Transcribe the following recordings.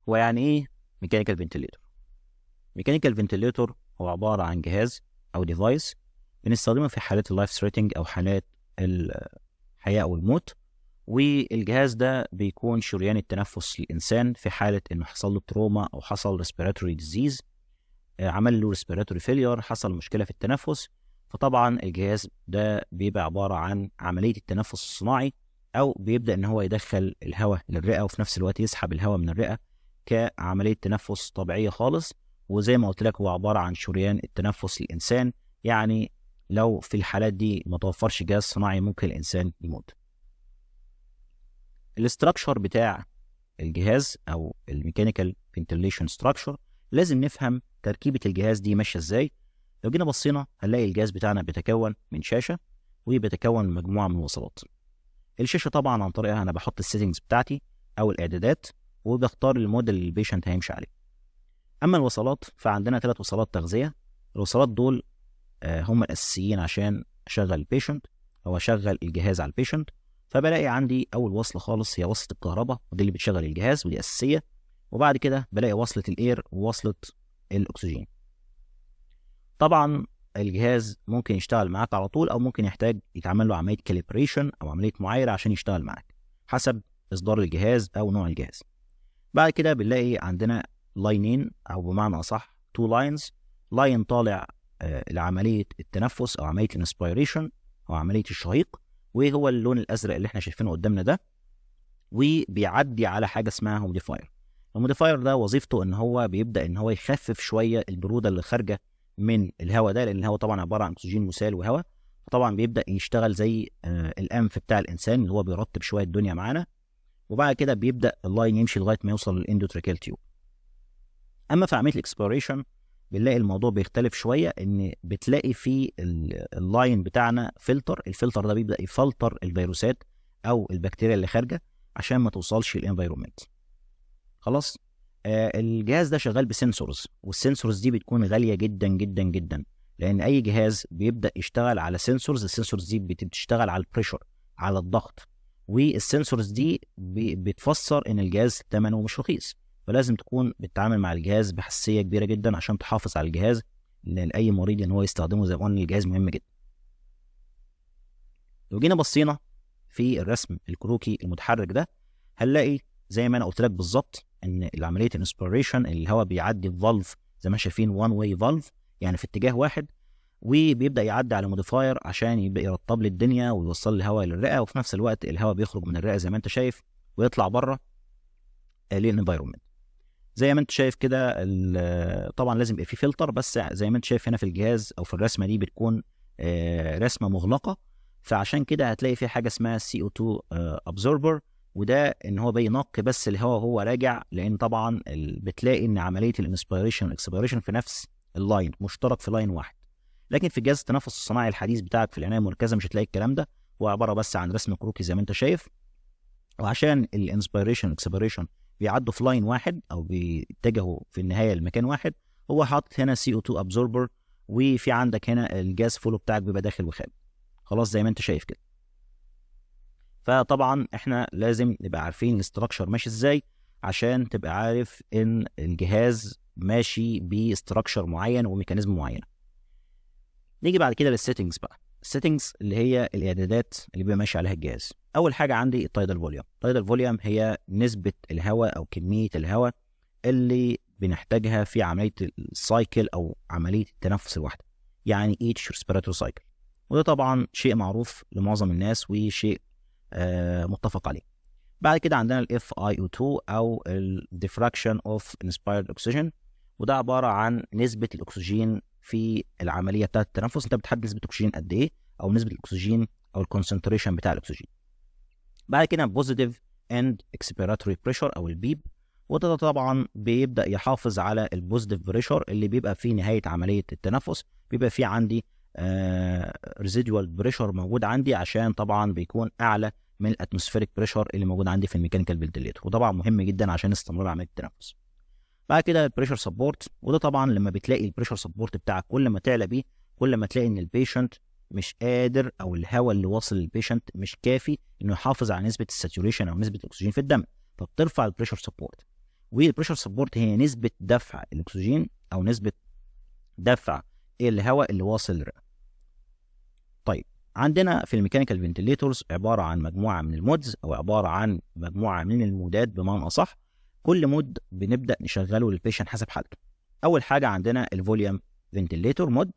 هو يعني ايه ميكانيكال فنتيليتور؟ ميكانيكال فنتيليتور هو عباره عن جهاز او ديفايس بنستخدمه في حالات اللايف ثريتنج او حالات الحياه او الموت. والجهاز ده بيكون شريان التنفس للانسان في حاله انه حصل له تروما او حصل ريسبيراتوري ديزيز، عمل له ريسبيراتوري فيلير، حصل مشكله في التنفس. فطبعا الجهاز ده بيبقى عباره عن عمليه التنفس الصناعي، او بيبدا ان هو يدخل الهواء للرئه وفي نفس الوقت يسحب الهواء من الرئه كعمليه تنفس طبيعيه خالص. وزي ما قلت لك هو عباره عن شريان التنفس للانسان، يعني لو في الحالات دي ما توفرش جهاز صناعي ممكن الانسان يموت. الاستراكشر بتاع الجهاز او الميكانيكال فنتيليشن ستراكشر، لازم نفهم تركيبه الجهاز دي ماشيه ازاي. لو جينا بصينا هنلاقي الجهاز بتاعنا بيتكون من شاشه وبيتكون من مجموعه من الوصلات. الشاشه طبعا عن طريقها انا بحط السيتنجز بتاعتي او الاعدادات، وبختار الموديل اللي البيشنت هيمشي عليه. اما الوصلات فعندنا 3 وصلات تغذيه. الوصلات دول هم الاساسيين عشان اشغل البيشنت او اشغل الجهاز على البيشنت. فبلاقي عندي اول وصله خالص هي وصله الكهرباء، ودي اللي بتشغل الجهاز ودي اساسيه. وبعد كده بلاقي وصله الاير ووصله الاكسجين. طبعا الجهاز ممكن يشتغل معاك على طول او ممكن يحتاج يتعمل له عمليه كاليبريشن او عمليه معايره عشان يشتغل معاك حسب اصدار الجهاز او نوع الجهاز. بعد كده بنلاقي عندنا لاينين او بمعنى اصح 2 لاينز. لاين طالع لعمليه التنفس او عمليه الانسبيريشن او عمليه الشهيق، وهو اللون الازرق اللي احنا شايفينه قدامنا ده، وبيعدي على حاجه اسمها هوميديفاير. الموديفاير ده وظيفته ان هو بيبدا ان هو يخفف شويه البروده اللي خارجه من الهواء ده، لان الهواء طبعا عباره عن اكسجين مسال وهواء. فطبعا بيبدا يشتغل زي الانف بتاع الانسان اللي هو بيرطب شويه الدنيا معانا. وبعد كده بيبدا اللاين يمشي لغايه ما يوصل للاندوتراكيال تيوب. اما في عمليه الاكسبلوريشن بنلاقي الموضوع بيختلف شويه، ان بتلاقي في اللاين بتاعنا فلتر. الفلتر ده بيبدا يفلتر الفيروسات او البكتيريا اللي خارجه عشان ما توصلش للانفايرومنت. خلاص. الجهاز ده شغال بسنسورز، والسنسورز دي بتكون غاليه جدا جدا جدا، لان اي جهاز بيبدا يشتغل على سنسورز. السنسورز دي بتشتغل على البريشر، على الضغط. والسنسورز دي بتفسر ان الجهاز ثمنه مش رخيص، فلازم تكون بتتعامل مع الجهاز بحساسيه كبيره جدا عشان تحافظ على الجهاز لاي مريض ان هو يستخدمه. زي ما قلنا الجهاز مهم جدا. لو جينا بصينا في الرسم الكروكي المتحرك ده هنلاقي زي ما انا قلت لك بالظبط ان عمليه الانسبيريشن الهواء بيعدي الفالف زي ما شايفين وان واي فالف، يعني في اتجاه واحد، وبيبدا يعدي على موديفاير عشان يبدا يرطب لي الدنيا ويوصل لي الهواء للرئه. وفي نفس الوقت الهواء بيخرج من الرئه زي ما انت شايف ويطلع بره للانفايرمنت زي ما انت شايف كده. طبعا لازم يبقى في فلتر، بس زي ما انت شايف هنا في الجهاز او في الرسمه دي بتكون رسمه مغلقه، فعشان كده هتلاقي في حاجه اسمها CO2 ابزوربر، وده ان هو بينقي بس الهواء وهو راجع. لان طبعا بتلاقي ان عمليه الانسبيريشن والاكسبيريشن في نفس اللاين، مشترك في لاين واحد. لكن في جهاز التنفس الصناعي الحديث بتاعك في العنايه المركزه مش هتلاقي الكلام ده، هو عباره بس عن رسم كروكي زي ما انت شايف. وعشان الانسبيريشن والاكسبيريشن بيعدوا في لاين واحد او بيتجهوا في النهايه لمكان واحد، هو حاطط هنا CO2 ابزوربر، وفي عندك هنا الجاز فولو بتاعك بيبقى داخل وخارج. خلاص زي ما انت شايف كده. فطبعا احنا لازم نبقى عارفين الاستراكشر ماشي ازاي عشان تبقى عارف ان الجهاز ماشي باستراكشر معين وميكانيزم معينه. نيجي بعد كده للسيتنجز بقى. السيتنجز اللي هي الاعدادات اللي بيبقى ماشي عليها الجهاز. اول حاجه عندي التايدال فوليوم. التايدال فوليوم هي نسبه الهواء او كميه الهواء اللي بنحتاجها في عمليه السايكل او عمليه التنفس الواحده، يعني each respiratory cycle. وده طبعا شيء معروف لمعظم الناس وشيء متفق عليه. بعد كده عندنا ال FiO2 او ال diffraction of inspired oxygen، وده عباره عن نسبه الاكسجين في العمليه بتاعه التنفس. انت بتحدد نسبه الاكسجين قد ايه او نسبه الاكسجين او الكونسنتريشن بتاع الاكسجين. بعد كده بوزيتيف اند اكسبيراتوري بريشر او البيب، وده طبعا بيبدا يحافظ على البوزيتيف بريشر اللي بيبقى في نهايه عمليه التنفس. بيبقى في عندي ريزيدوال بريشر موجود عندي عشان طبعا بيكون اعلى من الاتموسفيريك بريشر اللي موجود عندي في الميكانيكال فنتيليتور، وطبعا مهم جدا عشان استمرار عمليه التنفس. بعد كده البريشر سبورت، وده طبعا لما بتلاقي البريشر سبورت بتاعك كل ما تعلى بيه كل ما تلاقي ان البيشنت مش قادر او الهواء اللي واصل للبيشنت مش كافي انه يحافظ على نسبه الساتوريشن او نسبه الاكسجين في الدم، فبترفع البريشر سبورت. والبريشر سبورت هي نسبه دفع الاكسجين او نسبه دفع الهواء اللي واصل للرئه. طيب عندنا في الميكانيكال فنتليتورز عباره عن مجموعه من المودز او عباره عن مجموعه من المودات بمعنى اصح. كل مود بنبدا نشغله للبيشنت حسب حالته. اول حاجه عندنا الفوليوم فنتليتور مود،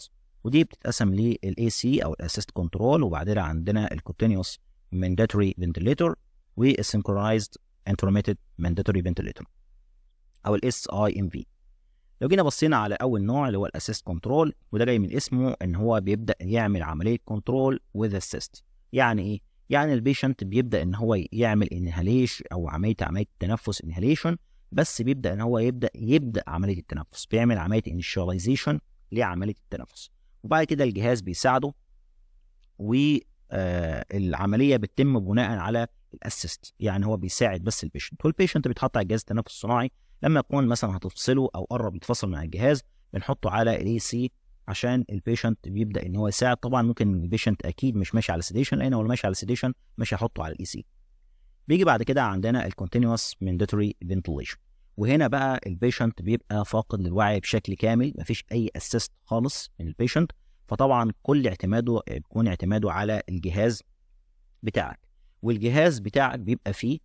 ودي بتتقسم للاي سي او الاسيست كنترول، وبعدين عندنا الكونتينوس مانداتوري فنتليتور والسynchronized intermittent mandatory ventilator او الاس اي ام في. لو جينا بصينا على اول نوع اللي هو الاسيست كنترول، وده جاي من اسمه ان هو بيبدا يعمل عمليه كنترول وذ اسيست. يعني ايه؟ يعني البيشنت بيبدا ان هو يعمل انهاليش او عمليه تنفس انهاليشن، بس بيبدا ان هو يبدا عمليه التنفس، بيعمل عمليه انيشاليزيشن لعمليه التنفس، وبعد كده الجهاز بيساعده، والعمليه بتتم بناء على الاسيست. يعني هو بيساعد بس البيشنت، والبيشنت بيتحط على جهاز التنفس الصناعي. لما يكون مثلا هتفصله او قرب يتفصل مع الجهاز بنحطه على الاي سي عشان البيشنت بيبدا ان هو يساعد. طبعا ممكن البيشنت اكيد مش ماشي على سيديشن، لان هو ماشي على سيديشن مش هيحطه على الاي سي. بيجي بعد كده عندنا الكونتينوس مانداتوري فنتيليشن، وهنا بقى البيشنت بيبقى فاقد للوعي بشكل كامل، مفيش اي اسيست خالص من البيشنت، فطبعا كل اعتماده بيكون اعتماده على الجهاز بتاعك. والجهاز بتاعك بيبقى فيه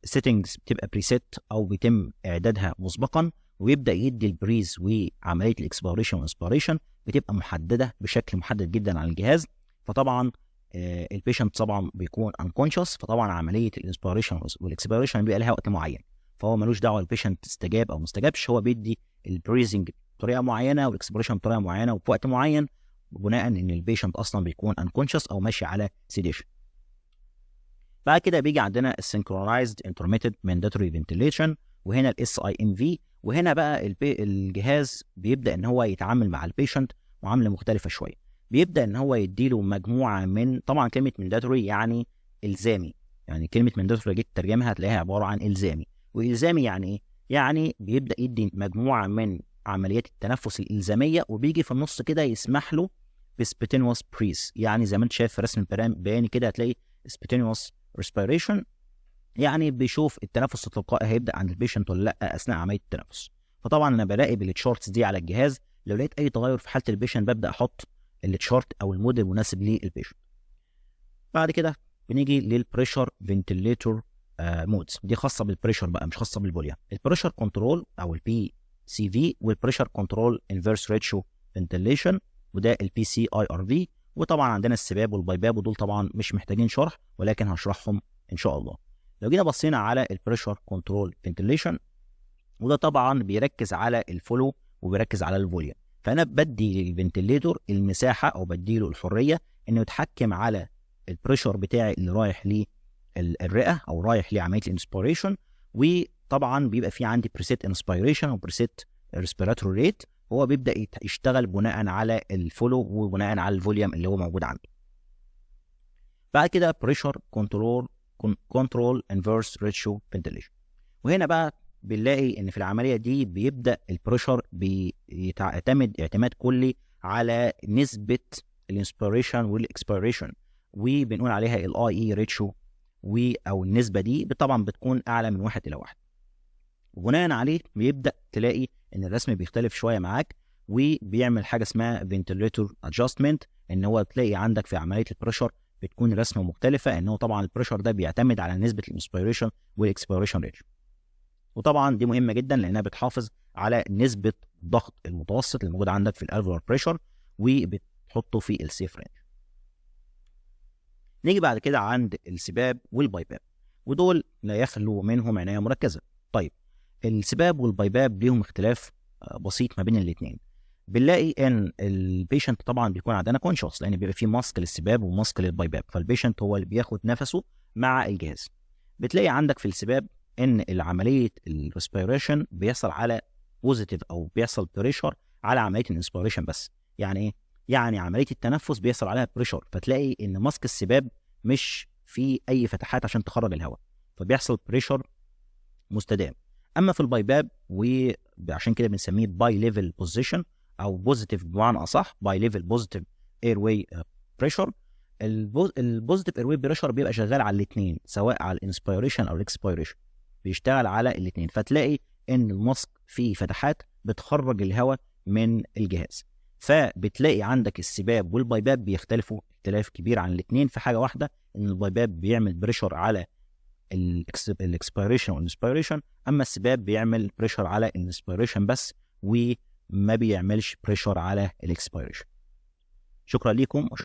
سيتنجز بتبقى بريسيت او بيتم اعدادها مسبقا، ويبدا يدي البريز وعمليه الاكسبيريشن والانسبيريشن بتبقى محدده بشكل محدد جدا على الجهاز. فطبعا البيشنت طبعا بيكون انكونشس، فطبعا عمليه الانسبيريشن والاكسبيريشن بيبقى لها وقت معين، فهو ملوش دعوه البيشنت استجاب او ما استجابش، هو بيدي البريزنج بطريقه معينه والاكسبيريشن بطريقه معينه وفي وقت معين، بناء ان البيشنت اصلا بيكون انكونشس او ماشي على سيديشن. بعد كده بيجي عندنا السynchronized intermittent mandatory ventilation، وهنا الاس اي ام في. وهنا بقى الجهاز بيبدا ان هو يتعامل مع البيشنت معامله مختلفه شويه. بيبدا ان هو يديله مجموعه من، طبعا كلمه mandatory يعني الزامي، يعني كلمه mandatory جيت ترجمها هتلاقيها عباره عن الزامي. والزامي يعني ايه؟ يعني بيبدا يدي مجموعه من عمليات التنفس الالزاميه، وبيجي في النص كده يسمح له بسبيتينوس بريس. يعني زي ما انت شايف في رسم البياني كده هتلاقي سبيتينوس respiration، يعني بيشوف التنفس التلقائي هيبدا عند البيشنت ولا لا اثناء عمليه التنفس. فطبعا انا براقب التشارتس دي على الجهاز، لو لقيت اي تغير في حاله البيشنت ببدا احط التشارت او المود المناسب للبيشنت. بعد كده بنيجي للبريشر فنتيليتور مودز، دي خاصه بالبريشر بقى مش خاصه بالفوليوم. البريشر كنترول او البي سي في، والبريشر كنترول انفيرس ريتشو فنتيليشن، وده البي سي اي ار في. وطبعا عندنا السباب والبايباب، ودول طبعا مش محتاجين شرح ولكن هشرحهم ان شاء الله. لو جينا بصينا على البريشر كنترول فنتيليشن، وده طبعا بيركز على الفلو وبيركز على الفوليوم. فانا بدي للفنتيليتور المساحه او بدي له الحريه انه يتحكم على البريشر بتاعي اللي رايح للرئه او رايح لعمليه الانسبيريشن. وطبعا بيبقى في عندي بريسيت انسبيريشن وبريسيت ريسبيراتوري ريت، هو بيبدا يشتغل بناء على الفلو وبناء على الفوليوم اللي هو موجود عندي. بعد كده بريشر كنترول انفيرس ريتشو فنتيليشن، وهنا بقى بنلاقي ان في العمليه دي بيبدا البريشر بيعتمد اعتماد كلي على نسبه الانسبيريشن والاكسبيريشن، وبنقول عليها الاي اي ريتشو، او النسبه دي طبعا بتكون اعلى من 1:1. وبناء عليه بيبدا تلاقي ان الرسم بيختلف شويه معاك، وبيعمل حاجه اسمها فنتيليتور ادجستمنت، ان هو تلاقي عندك في عمليه البريشر بتكون رسمه مختلفه، ان هو طبعا البريشر ده بيعتمد على نسبه الانسبيريشن والاكسبيريشن ريت. وطبعا دي مهمه جدا لانها بتحافظ على نسبه الضغط المتوسط اللي موجود عندك في الالفولار بريشر، وبتحطه في السيف رينج. نيجي بعد كده عند السباب والبايباب، ودول لا يخلو منهم عنايه مركزه. طيب السباب والبايباب ليهم اختلاف بسيط ما بين الاثنين. بنلاقي ان البيشنت طبعا بيكون عندنا كونشوس، لان بيبقى فيه ماسك للسباب وماسك للبايباب، فالبيشنت هو اللي بياخد نفسه مع الجهاز. بتلاقي عندك في السباب ان العمليه الريسبيريشن بيحصل على بوزيتيف او بيحصل بريشر على عمليه الانسبيريشن بس. يعني ايه؟ يعني عمليه التنفس بيحصل عليها بريشر، فتلاقي ان ماسك السباب مش في اي فتحات عشان تخرج الهواء، فبيحصل بريشر مستدام. اما في البايباب، وعشان كده بنسميه باي ليفل بوزيشن او بوزيتيف بمعنى اصح، باي ليفل بوزيتيف اير واي بريشر. البوزيتيف اير واي بريشر بيبقى شغال على الاثنين، سواء على الانسبيريشن او الاكسبيريشن. بيشتغل على الاثنين، فتلاقي ان الماسك فيه فتحات بتخرج الهواء من الجهاز. فبتلاقي عندك السباب والبايباب بيختلفوا اختلاف كبير عن الاثنين في حاجه واحده، ان البايباب بيعمل بريشر على الاكسبيريشن والانسبيريشن، اما السباب بيعمل بريشر على الانسبيريشن بس، وما بيعملش بريشر على الاكسبيريشن. شكرا لكم.